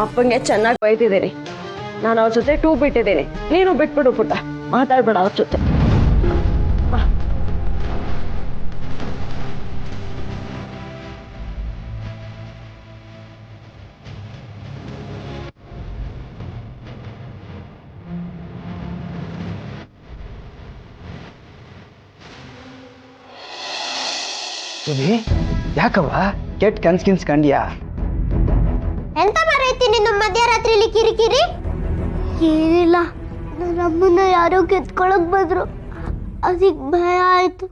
ಅಪ್ಪಂಗೆ ಚೆನ್ನಾಗಿ ಬೈತಿದ್ದೀನಿ. ನಾನು ಅವ್ರ ಜೊತೆ ಟೂ ಬಿಟ್ಟಿದ್ದೀನಿ. ನೀನು ಬಿಟ್ಬಿಡು ಪುಟ್ಟ, ಮಾತಾಡ್ಬೇಡ ಅವ್ರ ಜೊತೆ. ಸುಬಿ, ಯಾಕವ್ವ ಕೆಟ್ಟ ಕನ್ಸ್ ಕಂಡ್ಯಾ? ಎಂತ ಬರೈತಿ ನಿನ್ನ ಮಧ್ಯರಾತ್ರಿಲಿ ಕಿರಿಕಿರಿ? ಏನಿಲ್ಲ, ನನ್ನ ಅಮ್ಮನ ಯಾರೋ ಕೆತ್ಕೊಳಕ್ ಬಂದ್ರು, ಅದಕ್ಕೆ ಭಯ ಆಯ್ತು.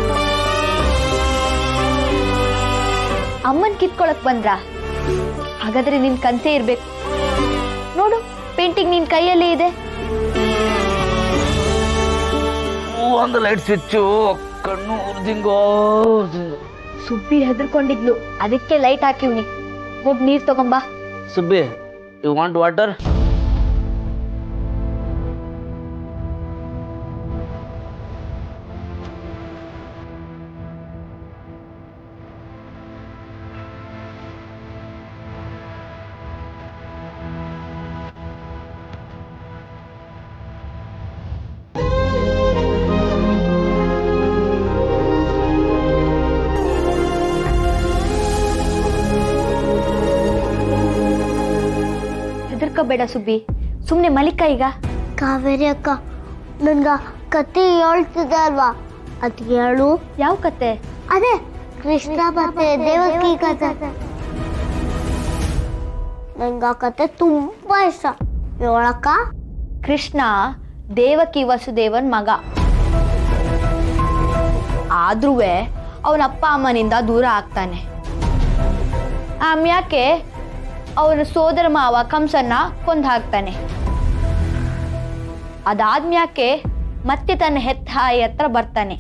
ಅಮ್ಮನ್ ಕಿತ್ಕೊಳಕ್ ಬಂದ್ರ? ಹಾಗಾದ್ರೆ ನಿನ್ ಕನ್ಸೇ ಇರ್ಬೇಕು. ನೋಡು, ಪೇಂಟಿಂಗ್ ನಿನ್ ಕೈಯಲ್ಲೇ ಇದೆ. ಒಂದು ಲೈಟ್ ಸ್ವಿಚ್ಚು ಕಣ್ಣು ಉರ್ದಿಂಗೋ. ಸುಬ್ಬಿ ಹೆದರ್ಕೊಂಡಿದ್ಲು, ಅದಕ್ಕೆ ಲೈಟ್ ಹಾಕಿವ್ನಿ. ಹೋಗ್ ನೀರ್ ತಗೊಂಬಾ. Subbi, you want water? ಬೇಡ ಸುಬ್ಬಿ, ಸುಮ್ನೆ ಮಲಿಕ. ಈಗ ಕಾವೇರಿ ಅಕ್ಕ, ನನ್ಗ ಕತೆ ಹೇಳ್ತಿದೆ ಅಲ್ವಾ, ಅದ್ ಹೇಳು. ಯಾವ ಕತೆ? ಅದೇ ಕೃಷ್ಣ ಮತ್ತೆ ದೇವಕಿ ಕತೆ. ನನ್ಗ ಆ ಕತೆ ತುಂಬಾ ಇಷ್ಟ. ಹೇಳಕ್ಕ. ಕೃಷ್ಣ ದೇವಕಿ ವಸುದೇವನ್ ಮಗ. ಆದ್ರೂ ಅವನ ಅಪ್ಪ ಅಮ್ಮನಿಂದ ದೂರ ಆಗ್ತಾನೆ. ಆಮ್ಯಾಕೆ ಅವನ ಸೋದರ ಮಾವ ಕಂಸನ್ನ ಕೊಂದು ಹಾಕ್ತಾನೆ. ಅದಾದ್ಮ್ಯಾಕೆ ಮತ್ತೆ ತನ್ನ ಹೆತ್ತ ತಾಯಿ ಹತ್ರ ಬರ್ತಾನೆ.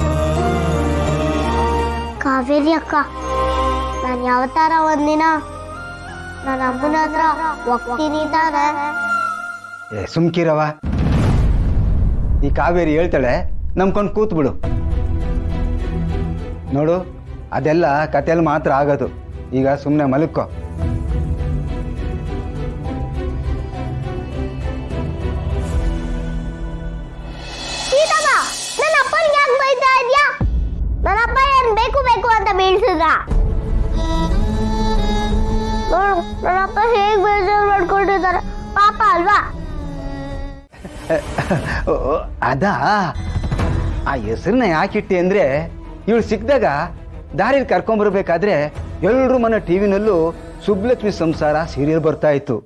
ಕಾವೇರಿ ಅಕ್ಕ, ನಾನು ಯಾವತ್ತಾರ ಒಂದಿನ ನನ್ನ ಅಮ್ಮನ ಹತ್ರ ಹೋಗ್ತೀನಿ ತಾನೆ. ಸುಮ್ಕಿರವ, ಈ ಕಾವೇರಿ ಹೇಳ್ತಾಳೆ, ನಂಬ್ಕೊಂಡು ಕೂತ್ ಬಿಡು. ನೋಡು, ಅದೆಲ್ಲ ಕಥೆಯಲ್ಲಿ ಮಾತ್ರ ಆಗೋದು. ಈಗ ಸುಮ್ಮನೆ ಮಲಕ್ಕೋ. ನನ್ನ ಅಪ್ಪನಿಗೆ ಯಾಕೆ ಬೈತಾ ಇದ್ಯಾ? ನನ್ನ ಅಪ್ಪ ಏನ್ ಬೇಕು ಬೇಕು ಅಂತ ಬೀಳ್ಸಿದ್ರ? ನೋಡು, ನನ್ನ ಅಪ್ಪ ಹೇಗ್ ಬೇಜಾರು ಮಾಡ್ಕೊಂಡಿದ್ದಾರೆ, ಪಾಪ ಅಲ್ವಾ? ಅದಾ, ಆ ಹೆಸರನ್ನ ಯಾಕಿಟ್ಟಿ ಅಂದ್ರೆ, ಇವಳು ಸಿಕ್ಕಿದಾಗ ದಾರಿಯಲ್ಲಿ ಕರ್ಕೊಂಡ್ಬರ್ಬೇಕಾದ್ರೆ ಎಲ್ರೂ ಮನೆ ಟಿವಿನಲ್ಲೂ ಸುಬ್ಲಕ್ಷ್ಮಿ ಸಂಸಾರ ಸೀರಿಯಲ್ ಬರ್ತಾ ಇತ್ತು.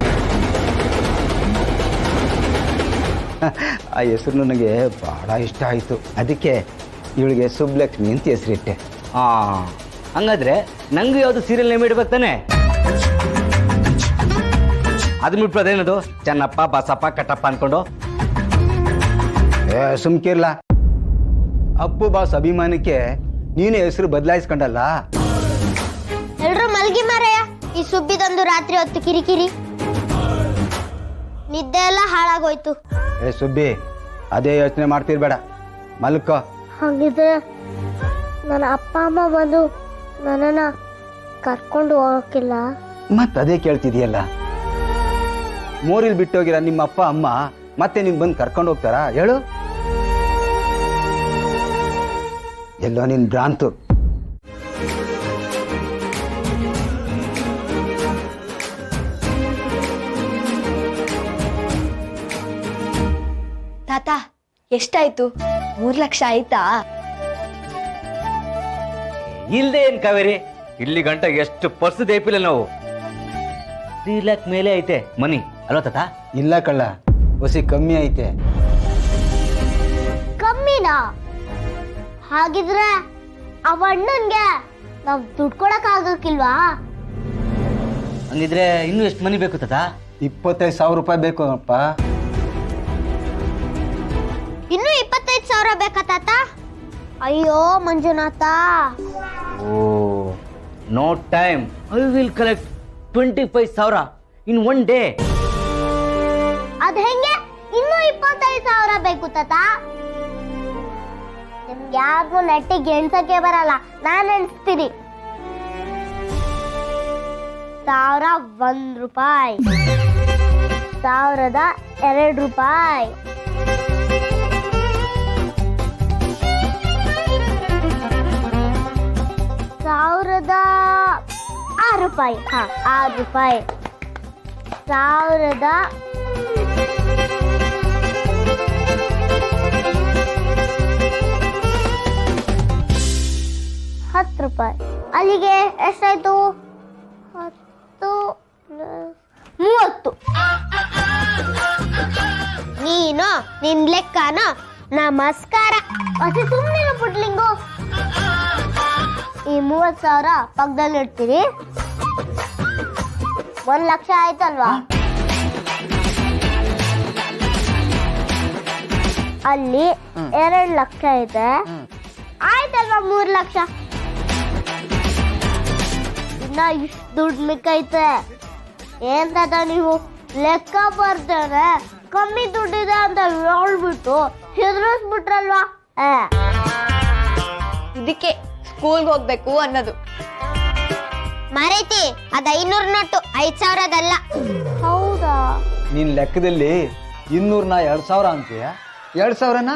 ಆ ಹೆಸರು ನನಗೆ ಬಹಳ ಇಷ್ಟ ಆಯಿತು. ಅದಕ್ಕೆ ಇವಳಿಗೆ ಸುಬ್ಲಕ್ಷ್ಮಿ ಅಂತ ಹೆಸರಿಟ್ಟೆ. ಹಂಗಾದ್ರೆ ನಂಗೂ ಯಾವ್ದು ಸೀರಿಯಲ್ ನೇಮ್ ಇಡ್ಬೇಕು ತಾನೆ? ಅದನ್ನ ಬಿಟ್ಬಿಟ್ಟು ಅದೇನದು ಚೆನ್ನಪ್ಪ ಬಸಪ್ಪ ಕಟ್ಟಪ್ಪ ಅನ್ಕೊಂಡು? ಸುಮ್ಕಿರ್ಲ, ಅಪ್ಪು ಬಾಸ್ ಅಭಿಮಾನಕ್ಕೆ ನೀನು ಹೆಸರು ಬದಲಾಯಿಸ್ಕೊಂಡಲ್ಲ. ಎಲ್ರು ಮಲ್ಗಿ ಮಾರಯ್ಯ, ಈ ಸುಬ್ಬಿದೊಂದು ರಾತ್ರಿ ಹೊತ್ತು ಕಿರಿಕಿರಿ. ನಿದ್ದೆ ಎಲ್ಲ ಹಾಳಾಗೋಯ್ತು. ಸುಬ್ಬಿ, ಅದೇ ಯೋಚನೆ ಮಾಡ್ತಿರ್ಬೇಡ, ಮಲ್ಕೋ. ಹಾಗಿದ್ರೆ ನನ್ನ ಅಪ್ಪ ಅಮ್ಮ ಬಂದು ನನ್ನನ್ನ ಕರ್ಕೊಂಡು ಹೋಗಕ್ಕಿಲ್ಲ? ಅದೇ ಕೇಳ್ತಿದೀಯಲ್ಲ. ಮೋರಿಲ್ ಬಿಟ್ಟೋಗಿರ ನಿಮ್ಮ ಅಪ್ಪ ಅಮ್ಮ ಮತ್ತೆ ನೀನ್ ಬಂದು ಕರ್ಕೊಂಡು ಹೋಗ್ತಾರಾ ಹೇಳು? ಎಲ್ಲೋ ನಿನ್ ಭ್ರಾಂತು. ತಾತ, ಎಷ್ಟಾಯ್ತು? 3 ಲಕ್ಷ ಆಯ್ತಾ? ಇಲ್ದೇ ಏನ್ ಕಾವೇರಿ, ಇಲ್ಲಿ ಗಂಟ ಎಷ್ಟು ಪರ್ಸ್ ದೇಪಿಲ್ಲ ನಾವು. 3 ಲಕ್ಷ ಮೇಲೆ ಐತೆ ಮನಿ ಅಲ್ವಾ ತಾತ? ಇಲ್ಲ ಕಳ್ಳ, ಹೊಸಿ ಕಮ್ಮಿ ಐತೆ. ಕಮ್ಮಿನಾ? ಹಾಗಿದ್ರೆ ಅವ ಅಣ್ಣನ್ಗೆ ನಾವ್ ದುಡ್ಡು ಕೊಡಕ್ ಆಗಕ್ಕಿಲ್ವಾ? ಹಂಗಿದ್ರೆ ಇನ್ನೂ ಎಷ್ಟು ಮನಿ ಬೇಕು ತಾತ? 25,000 ರೂಪಾಯಿ ಬೇಕು ಅಪ್ಪ. ಇನ್ನೂ 25,000 ಬೇಕಾ ತಾತ? ಅಯ್ಯೋ Manjunatha. Oh, no time. I will collect 25,000 in 1 day. ಅದ್ ಹೆಂಗೆ? ಇನ್ನೂ 25,000 ಬೇಕು ತಾತ? ನಿಮ್ಗೆ ಯಾರಿಗೂ ನೆಟ್ಟಿಗೆ ಎಣ್ಸಕ್ಕೆ ಬರಲ್ಲ, ನಾನ್ ಎಣಿಸ್ತೀನಿ. 1,001 ರೂಪಾಯಿ. 1,002 ರೂಪಾಯಿ. 1,006 ರೂಪಾಯಿ. 6 ರೂಪಾಯಿ. 10 ರೂಪಾಯಿ. ಅಲ್ಲಿಗೆ ಎಷ್ಟಾಯ್ತು? 10 30. ನೀನು ನಿನ್ ಲೆಕ್ಕನ ನಮಸ್ಕಾರ. ಅತಿ ಸುಮ್ಮನೆ ಪುಟ್ಲಿಂಗು. ಈ 30,000 ಪಕ್ಕದಲ್ಲಿ ಇಡ್ತೀರಿ. 1 ಲಕ್ಷ ಆಯ್ತಲ್ವಾ? ಅಲ್ಲಿ 2 ಲಕ್ಷ ಐತೆ. ಆಯ್ತಲ್ವಾ 3 ಲಕ್ಷ? ಇನ್ನ ಇಷ್ಟು ದುಡ್ಡು ಮಿಕ್ಕೈತೆ. ಏನ್ ತಾತ ನೀವು ಲೆಕ್ಕ ಬರ್ತೇನೆ ಕಮ್ಮಿ ದುಡ್ಡಿದೆ ಅಂತ ಹೇಳ್ಬಿಟ್ಟು ಹೆದರಿಸ್ಬಿಟ್ರಲ್ವಾ? ಇದಕ್ಕೆ ಸ್ಕೂಲ್ಗೆ ಹೋಗ್ಬೇಕು ಅನ್ನೋದು. ಮರೈತಿ ಅದ 500 ನೋಟು, 5,000ದಲ್ಲ. ಹೌದಾ? ನಿನ್ನ ಲೆಕ್ಕದಲ್ಲಿ 200ನ 2,000 ಅಂತೀಯ, 2,000ನ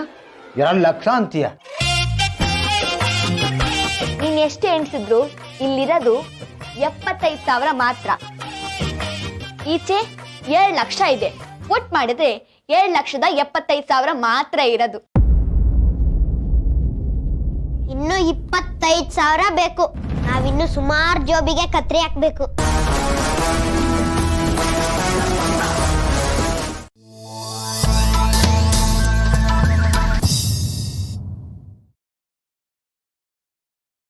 2 ಲಕ್ಷ ಅಂತೀಯ. ನೀನ್ ಎಷ್ಟು ಎಣಿಸಿದ್ರು ಇಲ್ಲಿರೋದು 75,000 ಮಾತ್ರ. ಈಚೆ 7 ಲಕ್ಷ ಇದೆ. ಒಟ್ಟು ಮಾಡಿದ್ರೆ 7,75,000 ಮಾತ್ರ ಇರೋದು. ಇನ್ನು 25,000 ಬೇಕು. ನಾವಿನ್ನು ಸುಮಾರು ಜೋಬಿಗೆ ಕತ್ರಿ ಹಾಕ್ಬೇಕು.